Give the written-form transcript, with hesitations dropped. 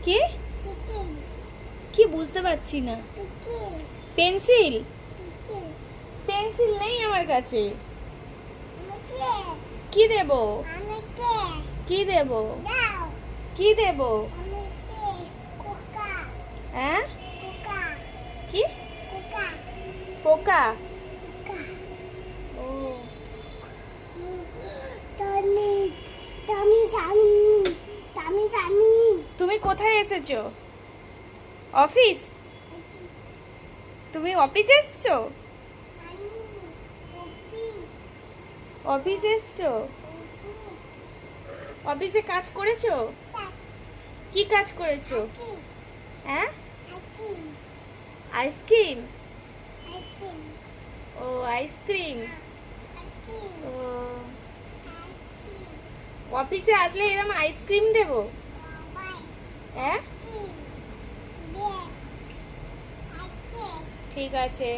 কি কি বুঝতে পারছি না। পেন্সিল? পেন্সিল নেই আমার কাছে। কি দেব? কি দেব? কি দেব? হ্যাঁ কি পোকা? ও তুমি কোথায় এসেছো? অফিস? তুমি অফিসে এসছো? অফিসে এসছো? অফিসে কাজ করেছো? কি কাজ করেছো? হ্যাঁ আইসক্রিম? ও আইসক্রিম। ও অফিসে আসলে এরকম আইসক্রিম দেবো? হ্যাঁ ঠিক আছে।